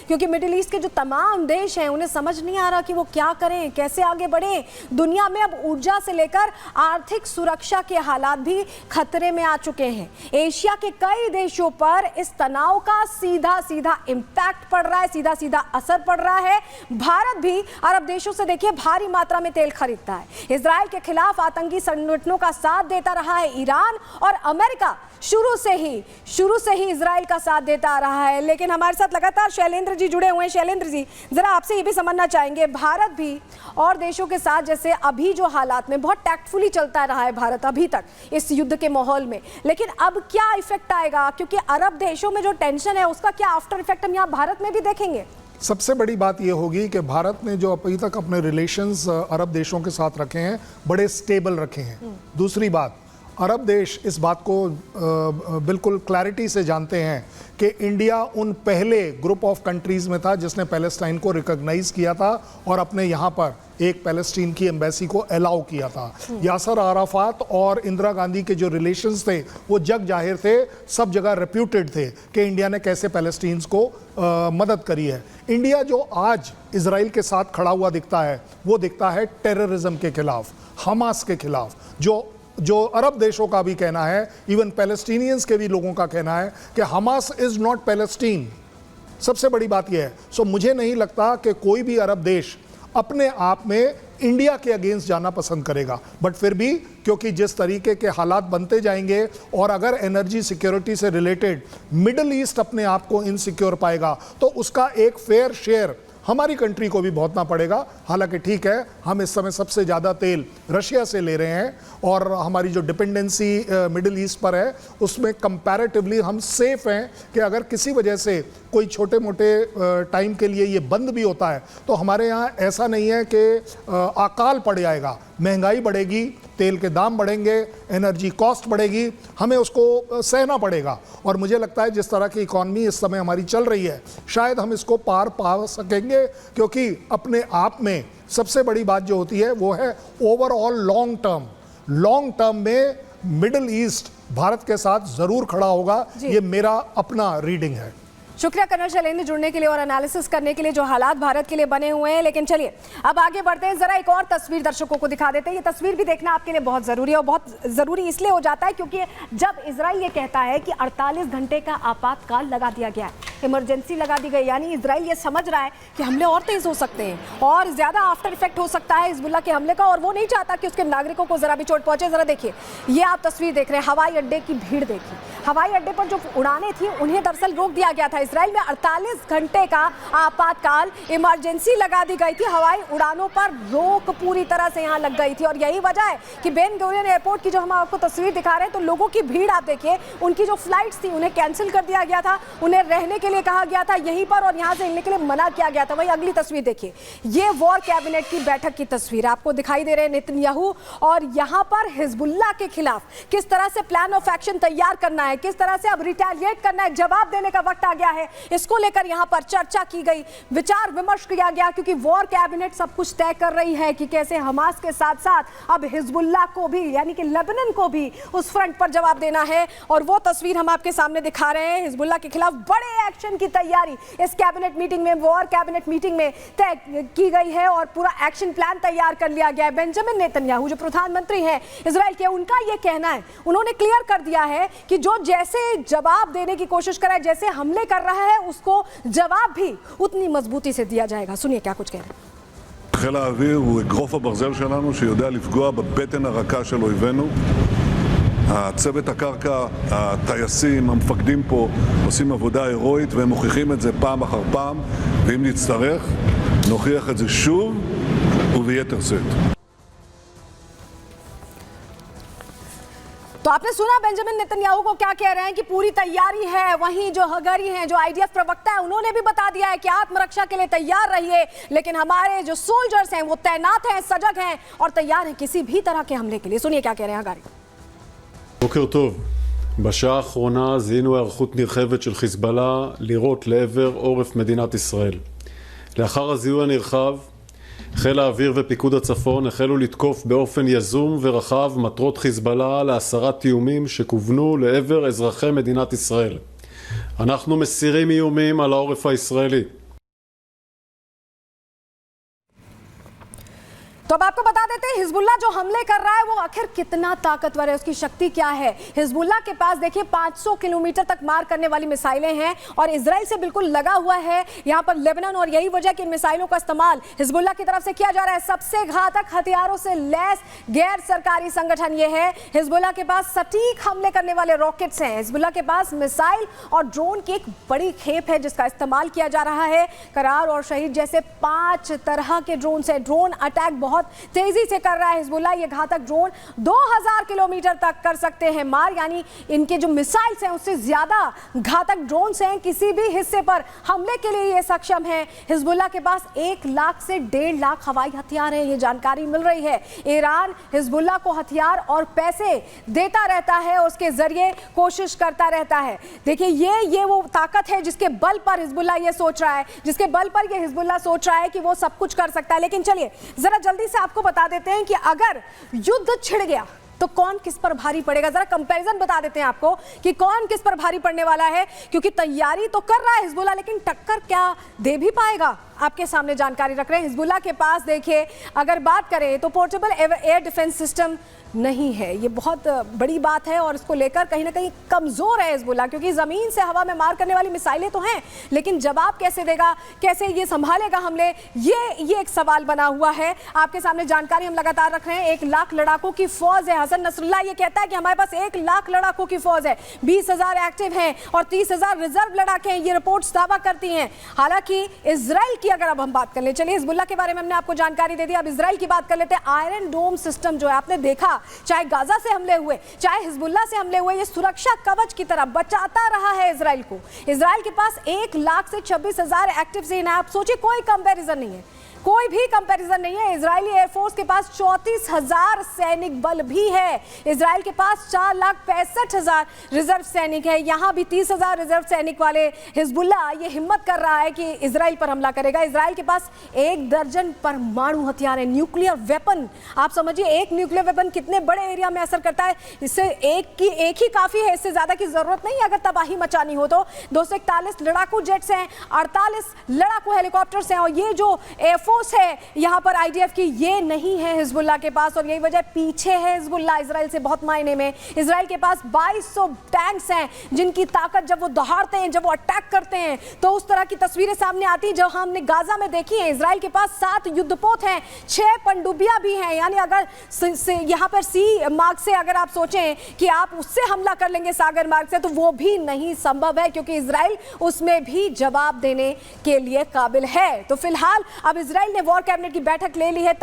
क्योंकि middle east के जो तमाम देश हैं उन्हें समझ नहीं आ रहा कि वो क्या करें, कैसे आगे बढ़ें। दुनिया में अब ऊर्जा से लेकर आर्थिक सुरक्षा के हालात भी खतरे में आ चुके हैं। एशिया के कई देशों पर इस तनाव का सीधा सीधा इम्पैक्ट पड़ रहा है, सीधा सीधा असर पड़ रहा है। भारत भी अरब देशों से देखिए भारी मात्रा में तेल खरीदता है। इजराइल के खिलाफ आतंकी संगठनों का साथ देता रहा है ईरान, और अमेरिका शुरू से ही इजराइल का साथ देता आ रहा है। लेकिन हमारे साथ लगातार शैलेंद्र जी जुड़े हुए हैं। शैलेंद्र जी, जरा आपसे ये भी समझना चाहेंगे, भारत भी और देशों के साथ जैसे अभी जो हालात में बहुत टैक्टफुली चलता रहा है भारत अभी तक इस युद्ध के माहौल में, लेकिन अब क्या इफेक्ट आएगा, क्योंकि अरब देशों में जो टेंशन है उसका क्या आफ्टर इफेक्ट हम यहाँ भारत में भी देखेंगे? सबसे बड़ी बात यह होगी कि भारत ने जो अभी तक अपने रिलेशंस अरब देशों के साथ रखे हैं बड़े स्टेबल रखे हैं। दूसरी बात, अरब देश इस बात को बिल्कुल क्लैरिटी से जानते हैं कि इंडिया उन पहले ग्रुप ऑफ कंट्रीज़ में था जिसने पैलेस्टाइन को रिकॉग्नाइज किया था और अपने यहाँ पर एक पैलेस्टीन की एम्बेसी को अलाउ किया था। यासर आराफात और इंदिरा गांधी के जो रिलेशंस थे वो जग जाहिर थे, सब जगह रेप्यूटेड थे कि इंडिया ने कैसे पैलेस्टीन्स को मदद करी है। इंडिया जो आज इजराइल के साथ खड़ा हुआ दिखता है वो दिखता है टेररिज्म के खिलाफ, हमास के खिलाफ, जो अरब देशों का भी कहना है, इवन पैलेस्टीनियंस के भी लोगों का कहना है कि हमास इज़ नॉट पैलेस्टीन। सबसे बड़ी बात यह है। सो मुझे नहीं लगता कि कोई भी अरब देश अपने आप में इंडिया के अगेंस्ट जाना पसंद करेगा, बट फिर भी क्योंकि जिस तरीके के हालात बनते जाएंगे और अगर एनर्जी सिक्योरिटी से रिलेटेड मिडल ईस्ट अपने आप को इनसिक्योर पाएगा तो उसका एक फेयर शेयर हमारी कंट्री को भी भुगतना पड़ेगा। हालांकि ठीक है, हम इस समय सबसे ज़्यादा तेल रशिया से ले रहे हैं और हमारी जो डिपेंडेंसी मिडिल ईस्ट पर है उसमें कंपैरेटिवली हम सेफ हैं कि अगर किसी वजह से कोई छोटे मोटे टाइम के लिए ये बंद भी होता है तो हमारे यहाँ ऐसा नहीं है कि अकाल पड़ जाएगा। महंगाई बढ़ेगी, तेल के दाम बढ़ेंगे, एनर्जी कॉस्ट बढ़ेगी, हमें उसको सहना पड़ेगा। और मुझे लगता है जिस तरह की इकॉनमी इस समय हमारी चल रही है शायद हम इसको पार पा सकेंगे, क्योंकि अपने आप में सबसे बड़ी बात जो होती है वो है ओवरऑल लॉन्ग टर्म में मिडिल ईस्ट भारत के साथ ज़रूर खड़ा होगा। ये मेरा अपना रीडिंग है। शुक्रिया कर्नल शैलेंद्र जुड़ने के लिए और एनालिसिस करने के लिए जो हालात भारत के लिए बने हुए हैं। लेकिन चलिए अब आगे बढ़ते हैं, जरा एक और तस्वीर दर्शकों को दिखा देते हैं। ये तस्वीर भी देखना आपके लिए बहुत ज़रूरी है और बहुत ज़रूरी इसलिए हो जाता है क्योंकि जब इजराइल ये कहता है कि 48 घंटे का आपातकाल लगा दिया गया है, इमरजेंसी लगा दी गई, यानी इजराइल ये समझ रहा है कि हमले और तेज़ हो सकते हैं और ज़्यादा आफ्टर इफेक्ट हो सकता है हिजबुल्लाह के हमले का, और वो नहीं चाहता कि उसके नागरिकों को ज़रा भी चोट पहुंचे। ज़रा देखिए, ये आप तस्वीर देख रहे हैं, हवाई अड्डे की भीड़ देखिए। हवाई अड्डे पर जो उड़ानें थी उन्हें दरअसल रोक दिया गया था। इजराइल में 48 घंटे का आपातकाल इमरजेंसी लगा दी गई थी, हवाई उड़ानों पर रोक पूरी तरह से यहाँ लग गई थी। और यही वजह है कि बेन गुरियन एयरपोर्ट की जो हम आपको तस्वीर दिखा रहे हैं तो लोगों की भीड़ आप देखिए, उनकी जो फ्लाइट्स थी उन्हें कैंसिल कर दिया गया था, उन्हें रहने के लिए कहा गया था यहीं पर और यहाँ से हिलने के लिए मना किया गया था। वही अगली तस्वीर देखिए, ये वॉर कैबिनेट की बैठक की तस्वीर आपको दिखाई दे रहे हैं नेतन्याहू, और यहाँ पर हिजबुल्लाह के खिलाफ किस तरह से प्लान ऑफ एक्शन तैयार करना है, किस तरह से अब रिटेलिएट करना है, जवाब देने का वक्त आ गया है। इसको लेकर यहाँ पर चर्चा की गई, विचार विमर्श किया गया, क्योंकि वॉर कैबिनेट सब कुछ तय कर रही है कि कैसे हमास के साथ साथ अब हिजबुल्लाह को भी यानी कि लेबनान को भी उस फ्रंट पर जवाब देना है। और वो तस्वीर हम आपके सामने दिखा रहे हैं, हिजबुल्लाह के खिलाफ बड़े एक्शन की तैयारी इस कैबिनेट मीटिंग में, वॉर कैबिनेट मीटिंग में तय की गई है और पूरा एक्शन प्लान तैयार कर लिया गया है। बेंजामिन नेतन्याहू जो प्रधानमंत्री हैं इजराइल के, उनका ये कहना है, उन्होंने क्लियर कर दिया है कि जो जैसे जवाब देने की कोशिश कर रहा है, जैसे हमले कर रहा है, उसको जवाब भी उतनी मजबूती से दिया जाएगा। सुनिए क्या कुछ कह रहे हैं। חיל האוויר הוא אגרוף הברזל שלנו שיודע לפגוע בבטן הרכה של אויבינו. הצוות הקרקע, הטייסים, המפקדים פה עושים עבודה הירואית והם מוכיחים את זה פעם אחר פעם, ואם נצטרך נוכיח את זה שוב וביתר שאת. तो आपने सुना बेंजामिन नेतन्याहू को क्या कह रहे हैं कि पूरी तैयारी है। वहीं जो हगारी हैं, जो आईडीएफ प्रवक्ता है, उन्होंने भी बता दिया है कि आत्मरक्षा के लिए तैयार रहिए, लेकिन हमारे जो सोल्जर्स हैं वो तैनात हैं, सजग हैं और तैयार हैं किसी भी तरह के हमले के लिए। सुनिए क्या कह रहे हैं हगारी। בוקר טוב. בשעה האחרונה זיהינו היערכות נרחבת של חיזבאללה לירות לעבר עורף מדינת ישראל. לאחר הזיהוי הנרחב, חיל האוויר ופיקוד הצפון החלו לתקוף באופן יזום ורחב מטרות חיזבאללה להסרת איומים שכוונו לעבר אזרחי מדינת ישראל. אנחנו מסירים איומים על העורף הישראלי. तो अब आपको बता देते हैं हिजबुल्लाह जो हमले कर रहा है वो आखिर कितना ताकतवर है, उसकी शक्ति क्या है। हिजबुल्लाह के पास देखिए 500 किलोमीटर तक मार करने वाली मिसाइलें हैं और इजराइल से बिल्कुल लगा हुआ है यहाँ पर लेबनान, और यही वजह कि इन मिसाइलों का इस्तेमाल हिजबुल्लाह की तरफ से किया जा रहा है। सबसे घातक हथियारों से लैस गैर सरकारी संगठन ये है। हिजबुल्लाह के पास सटीक हमले करने वाले रॉकेट्स हैं, हिजबुल्लाह के पास मिसाइल और ड्रोन की एक बड़ी खेप है जिसका इस्तेमाल किया जा रहा है। करार और शहीद जैसे 5 तरह के ड्रोन से ड्रोन अटैक बहुत तेजी से कर रहा है हिजबुल्लाह। ये घातक ड्रोन 2000 किलोमीटर तक कर सकते हैं मार, यानी इनके जो मिसाइल्स हैं उससे ज्यादा घातक ड्रोन्स हैं। किसी भी हिस्से पर हमले के लिए ये सक्षम है। हिजबुल्लाह के पास 1 लाख से 1.5 लाख हवाई हथियार हैं, ये जानकारी मिल रही है। ईरान हिजबुल्लाह को हथियार और पैसे देता रहता है, उसके जरिए कोशिश करता रहता है। देखिए ये वो ताकत है जिसके बल पर हिजबुल्लाह ये सोच रहा है, जिसके बल पर ये हिजबुल्लाह सोच रहा है कि वो सब कुछ कर सकता है। लेकिन चलिए जरा जल्दी से आपको बता देते हैं कि अगर युद्ध छिड़ गया तो कौन किस पर भारी पड़ेगा। जरा कंपैरिजन बता देते हैं आपको कि कौन किस पर भारी पड़ने वाला है, क्योंकि तैयारी तो कर रहा है हिजबुल्लाह, लेकिन टक्कर क्या दे भी पाएगा आपके सामने जानकारी रख रहे हैं। हिजबुल्लाह के पास देखिए अगर बात करें तो पोर्टेबल एयर डिफेंस सिस्टम नहीं है, ये बहुत बड़ी बात है और इसको लेकर कहीं ना कहीं कमजोर है हिजबुल्लाह, क्योंकि जमीन से हवा में मार करने वाली मिसाइलें तो हैं, लेकिन जवाब कैसे देगा, कैसे ये संभालेगा हमले, ये एक सवाल बना हुआ है। आपके सामने जानकारी हम लगातार रख रहे हैं। 1 लाख लड़ाकों की फौज है। हसन नसरुल्लाह ये कहता है कि हमारे पास 1 लाख लड़ाकों की फौज है, 20,000 एक्टिव हैं और 30,000 रिजर्व लड़ाके हैं, ये रिपोर्ट्स दावा करती हैं। हालांकि इजराइल की अगर अब हम बात कर ले, चलिए हिजबुल्लाह के बारे में हमने आपको जानकारी दे दी, अब इजराइल की बात कर लेते हैं। आयरन डोम सिस्टम जो है, आपने देखा चाहे गाजा से हमले हुए चाहे हिजबुल्लाह से हमले हुए, ये सुरक्षा कवच की तरह बचाता रहा है इजराइल को। इजराइल के पास 1 लाख से 26,000 एक्टिव सेना है। आप सोचिए कोई कंपैरिजन नहीं है, कोई भी कंपैरिजन नहीं है। इजरायली एयरफोर्स के पास 34,000 सैनिक बल भी है। इजराइल के पास 4,65,000 रिजर्व सैनिक है। यहाँ भी 30,000 रिजर्व सैनिक वाले हिजबुल्लाह ये हिम्मत कर रहा है कि इजराइल पर हमला करेगा। इजराइल के पास 1 दर्जन परमाणु हथियार है, न्यूक्लियर वेपन। आप समझिए एक न्यूक्लियर वेपन कितने बड़े एरिया में असर करता है। इससे एक ही काफी है, इससे ज्यादा की जरूरत नहीं है अगर तबाही मचानी हो तो। 241 लड़ाकू जेट्स हैं, 48 लड़ाकू हेलीकॉप्टर्स हैं, और ये जो एयरफोर्स है यहाँ पर आईडीएफ की, ये नहीं है हिजबुल्लाह के पास, और यही वजह पीछे है हिजबुल्लाह इजराइल से बहुत मायने में। इजराइल के पास 2200 टैंक्स हैं जिनकी ताकत जब वो दहाड़ते हैं, जब वो अटैक करते हैं तो उस तरह की तस्वीरें सामने आती हैं जो हमने गाजा में देखी है। इजराइल के पास 7 युद्धपोत हैं, 6 पनडुब्बियां भी हैं, यानी अगर यहाँ पर सी मार्ग से अगर आप सोचें कि आप उससे हमला कर लेंगे सागर मार्ग से, तो वो भी नहीं संभव है, क्योंकि इजराइल उसमें भी जवाब देने के लिए काबिल है। तो फिलहाल अब इजराइल ने वॉर कैबिनेट की बैठक ले ली है।